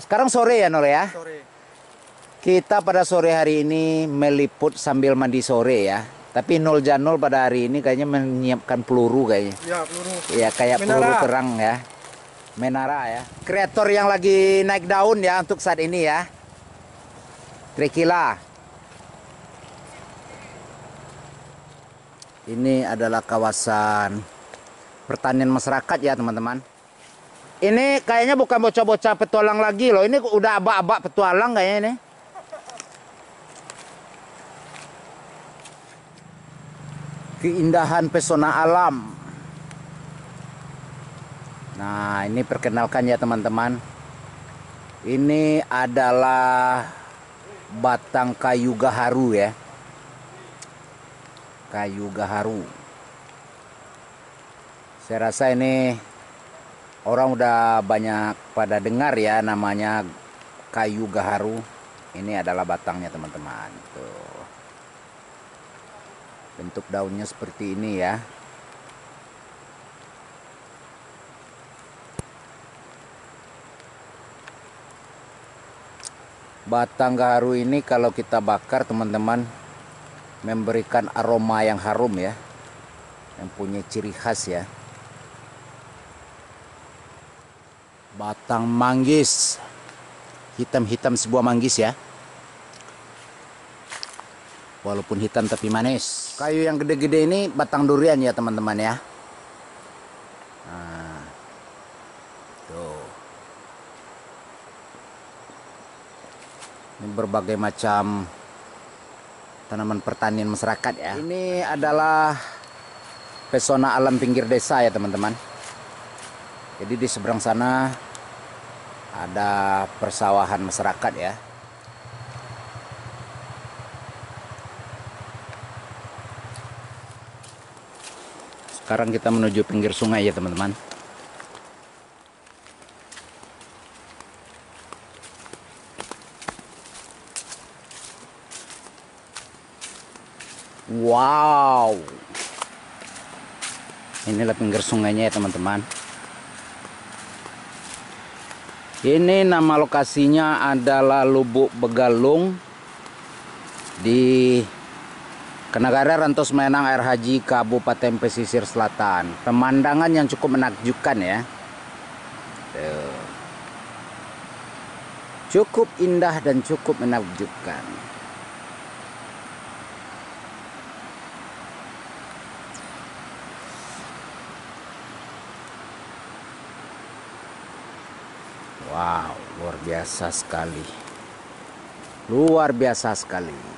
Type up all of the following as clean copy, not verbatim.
Sekarang sore ya Nol ya? Sore. Kita pada sore hari ini meliput sambil mandi sore ya. Tapi Nol Janol pada hari ini kayaknya menyiapkan peluru kayaknya. Ya, peluru. Ya kayak Menara. peluru perang ya. Menara ya. Kreator yang lagi naik daun ya untuk saat ini ya. Trekila. Ini adalah kawasan pertanian masyarakat ya teman-teman. Ini kayaknya bukan bocah-bocah petualang lagi loh. Ini udah abak-abak petualang kayaknya ini. Keindahan pesona alam. Nah, ini perkenalkan ya teman-teman. Ini adalah batang kayu gaharu ya. Kayu gaharu. Saya rasa ini orang udah banyak pada dengar ya namanya kayu gaharu. Ini adalah batangnya teman-teman. Tuh. Bentuk daunnya seperti ini ya. Batang gaharu ini kalau kita bakar teman-teman memberikan aroma yang harum ya. Yang punya ciri khas ya. Batang manggis. Hitam-hitam sebuah manggis ya. Walaupun hitam tapi manis. Kayu yang gede-gede ini batang durian ya teman-teman ya. Nah, tuh. Ini berbagai macam tanaman pertanian masyarakat ya. Ini adalah pesona alam pinggir desa ya teman-teman. Jadi di seberang sana ada persawahan masyarakat ya. Sekarang kita menuju pinggir sungai ya teman-teman. Wow. Inilah pinggir sungainya ya teman-teman. Ini nama lokasinya adalah Lubuk Begalung di Kenagara Rantos Menang Air Haji Kabupaten Pesisir Selatan. Pemandangan yang cukup menakjubkan ya. Tuh. Cukup indah dan cukup menakjubkan. Wow, luar biasa sekali. Luar biasa sekali.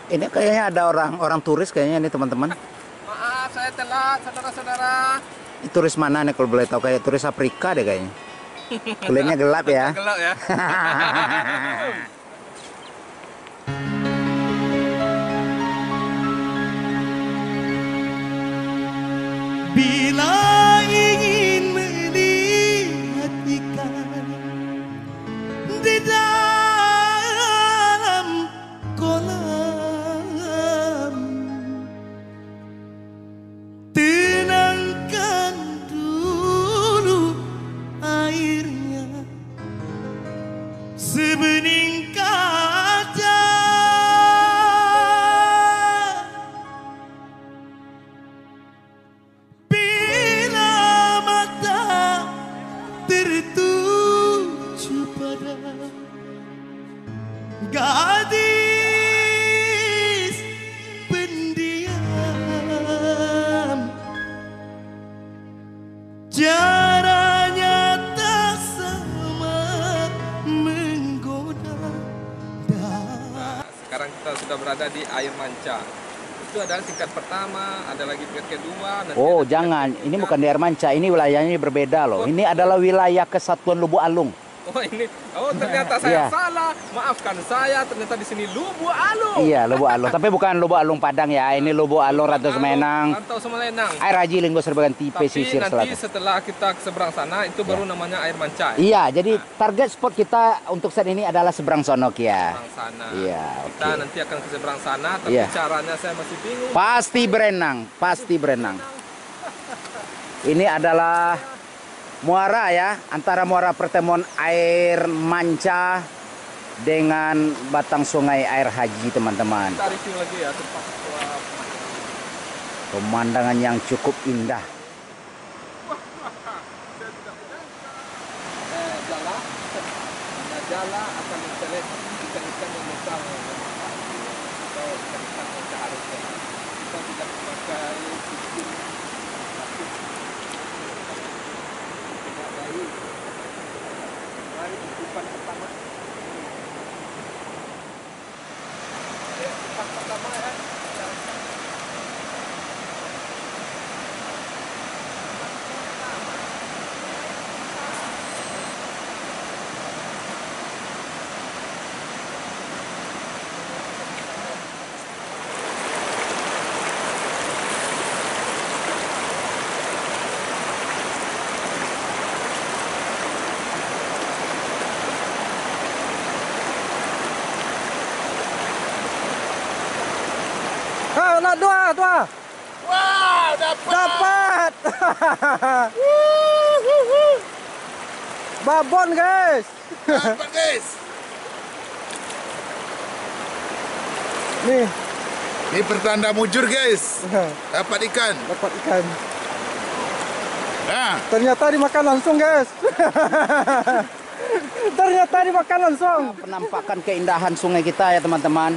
Ini kayaknya ada orang turis kayaknya ini teman-teman. Maaf, saya telat, saudara-saudara. Ini turis mana nih kalau boleh tahu, kayak turis Afrika deh kayaknya. Kulitnya gelap ya. Gelap ya. Bila ingin melihat ikan di dalam kolam, tenangkan dulu airnya sebening kaca. Bila mata tertuju pada gadis pendiam, caranya tak sama menggoda. Sekarang kita sudah berada di air manca. Itu adalah tingkat pertama, ada lagi tingkat kedua. Oh jangan, ini bukan di air manca, ini wilayahnya berbeda loh. Ini adalah wilayah Kesatuan Lubuk Alung. Oh ini, ternyata saya Iya. salah. Maafkan saya, ternyata di sini Lubuk Alung. Iya, Lubuk Alung. Tapi bukan Lubuk Alung Padang ya. Ini Lubuk Alung Rantau Semenang. Rantau Semenang. Air Haji Linggo Serbaganti Tapi pesisir nanti selatan. setelah kita ke seberang sana itu baru namanya air manca. Iya, jadi target spot kita untuk saat ini adalah seberang sono ya. Seberang sana. Iya, Kita oke. nanti akan ke seberang sana, tapi Iya. caranya saya masih bingung. Pasti berenang, pasti berenang. Ini adalah muara ya, antara muara pertemuan air manca dengan batang sungai air Haji, teman-teman. Kita review lagi ya tempat Pemandangan yang cukup indah. jala akan menyeleksi ikan-ikan yang besar atau ikan-ikan yang seharusnya. Kita tidak memakai sistem plastik. Tidak baik. Mari umpan pertama. Umpan pertama ya. Nah, dua. Wow, dapat. Babon, guys. Dapat, guys. Nih, Ini pertanda mujur guys. Dapat ikan. dapat ikan. Nah, Ternyata dimakan langsung, guys. Ternyata dimakan langsung. Penampakan keindahan sungai kita ya, teman-teman.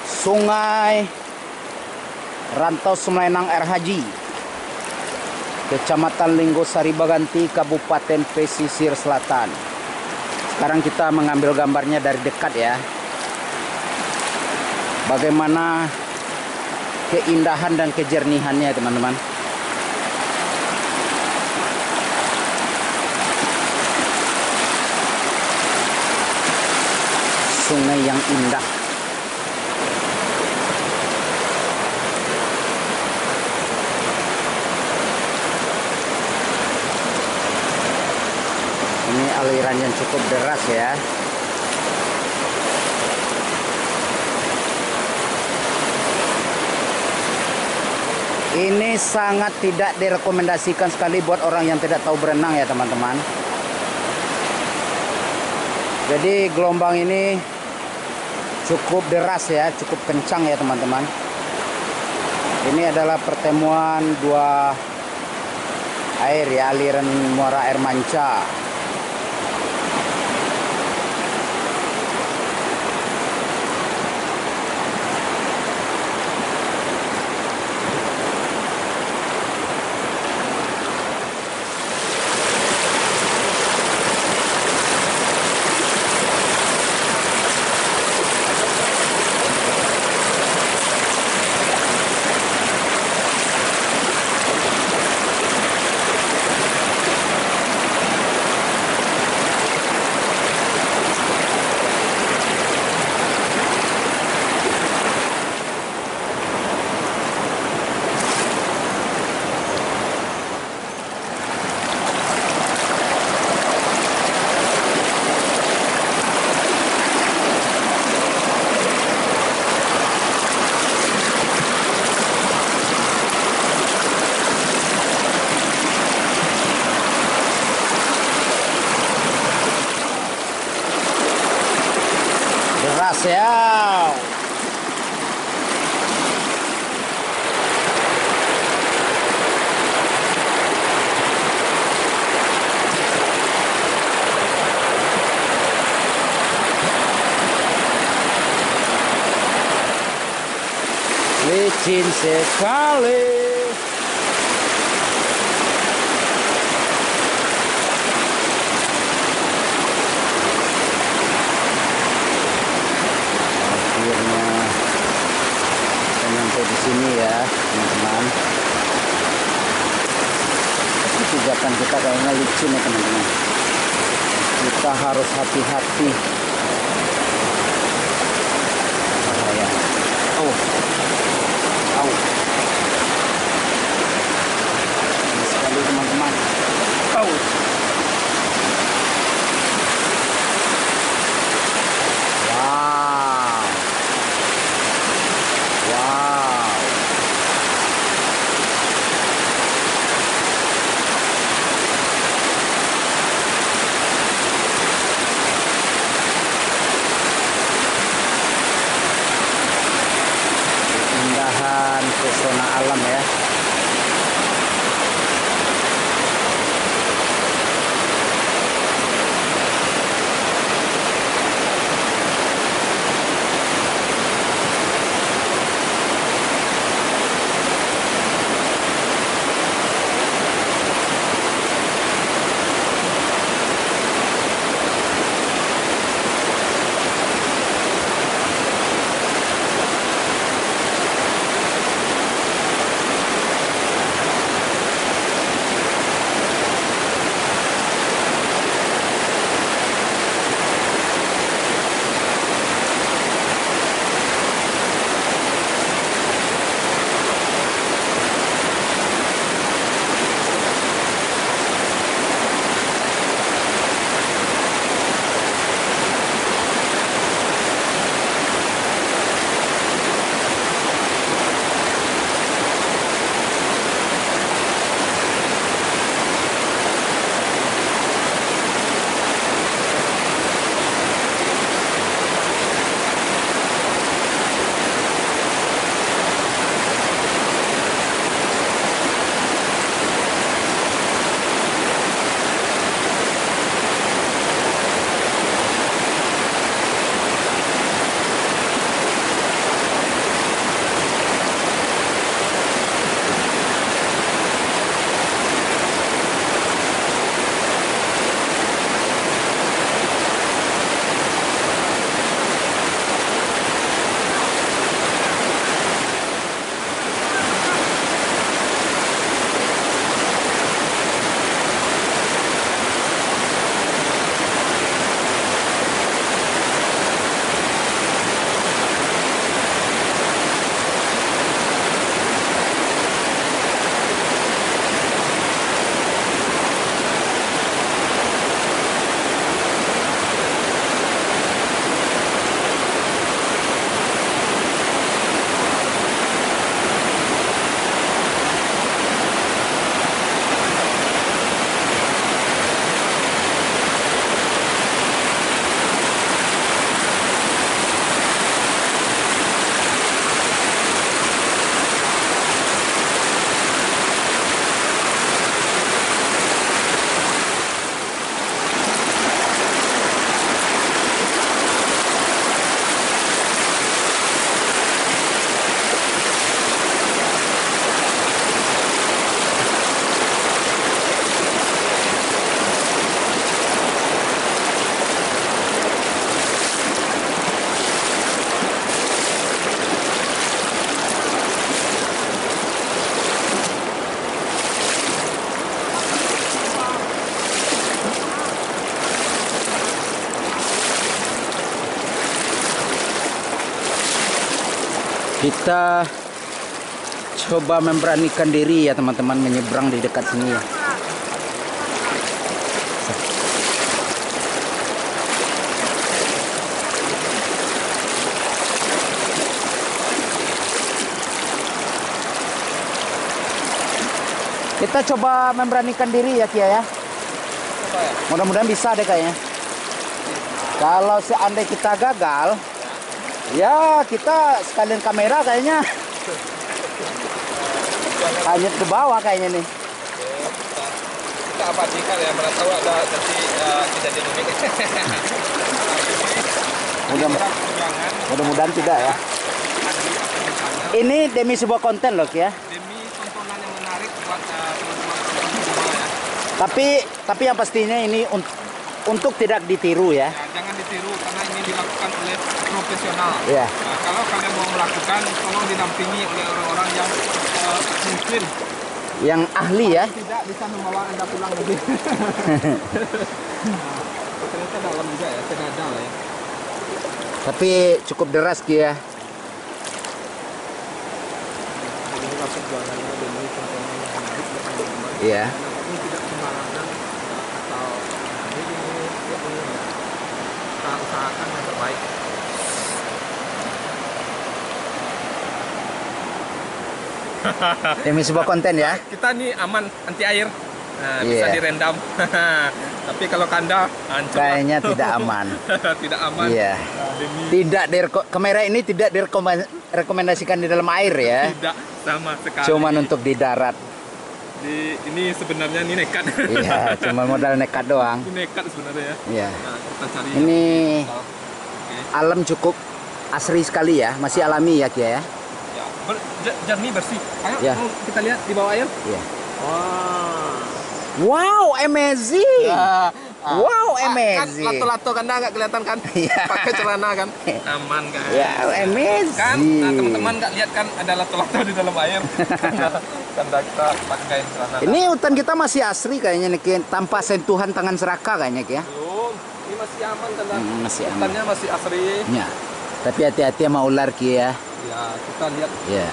Sungai Rantau Semenang Air Haji, Kecamatan Linggo Saribaganti, Kabupaten Pesisir Selatan. Sekarang kita mengambil gambarnya dari dekat ya. Bagaimana keindahan dan kejernihannya, teman-teman. Sungai yang indah. Ini aliran yang cukup deras ya. Ini sangat tidak direkomendasikan sekali buat orang yang tidak tahu berenang ya, teman-teman. Jadi gelombang ini cukup deras ya, cukup kencang ya, teman-teman. Ini adalah pertemuan dua air ya, aliran muara air manca. Deras ya. Licin sekali. Akhirnya kita nyampe di sini ya, teman-teman. Tapi pijakan kita kayaknya licin ya, teman-teman. Kita harus hati-hati. Bahaya. Oh. Au. Ini sekali teman-teman. Au. Wow. Wow. Keindahan pesona alam ya. Kita coba memberanikan diri ya teman-teman menyeberang di dekat sini ya. Kita coba memberanikan diri ya Kia ya. Mudah-mudahan bisa deh kayaknya. Kalau seandainya kita gagal, ya kita sekalian kamera kayaknya hanyut ke bawah kayaknya nih. Kita abadikan ya, mana tahu ada nanti kejadian unik. Mudah-mudahan tidak ya. Ini demi sebuah konten loh ya. Demi tontonan yang menarik buat teman-teman semua ya. Tapi yang pastinya ini untuk tidak ditiru ya. Ya, jangan ditiru karena ini dilakukan oleh profesional. Ya. Nah, kalau kalian mau melakukan, tolong didampingi oleh orang-orang yang mungkin yang ahli ya. tidak bisa membawa Anda pulang lagi. Oh, ternyata dalam juga ya, senada lah ya. Tapi cukup deras Ki ya. Jadi ini perjuangannya demi tontonan yang menarik buat teman-teman. Iya. Karena ini tidak sembarangan atau ini ya, kita usahakan yang terbaik. Demi sebuah konten ya. Kita nih aman anti air. Nah, bisa Iya. direndam. Tapi kalau kanda hancur. Kayaknya tidak aman. Tidak aman. Iya. Nah, demi Tidak kamera ini tidak direkomendasikan di dalam air ya. tidak sama sekali. Cuman untuk di darat. Ini sebenarnya ini nekat. Iya, cuma modal nekat doang. Ini nekat sebenarnya ya. Iya. Nah, kita cari Ini yang oke. alam cukup asri sekali ya, masih alami ya Ki ya. Ya, jernih bersih. Ayo Ya. mau kita lihat di bawah air. Iya. Wah. Wow, amazing. Ya. Wow, Kan amazing. lato-lato kan nggak kelihatan kan? Iya. Pakai celana kan? Aman kan? Ya, amazing. Kan, nah teman-teman nggak lihat kan ada lato-lato di dalam air. Karena kita pakai celana. Ini hutan kita masih asri kayaknya nih Ki, tanpa sentuhan tangan seraka kayaknya Ki ya. belum. Ini masih aman kan? Masih aman. Hutannya masih asri. Ya. Tapi hati-hati sama ular Ki ya. Ya, kita lihat. Ya.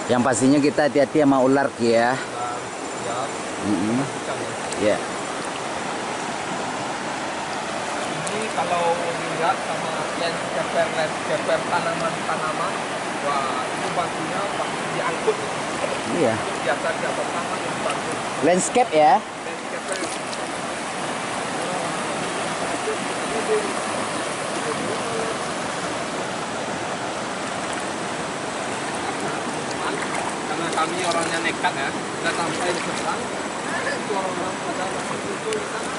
Yang pastinya kita hati-hati sama ular Ki ya. Ya, Mm-mm. pastikan ya. Ya. Ini kalau dilihat sama landscaper tanaman-tanaman, wah itu batunya pasti diangkut. Iya. Biasa di atas taman yang batu. Landscape ya. Landscaper. Karena kami orangnya nekat ya, kita sampai di seberang, itu orang-orang pada masih kumpul di sana.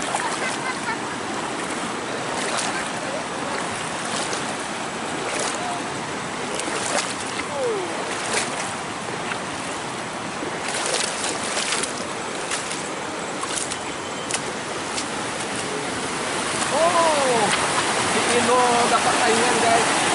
Oh, si Ino dapat saingan guys.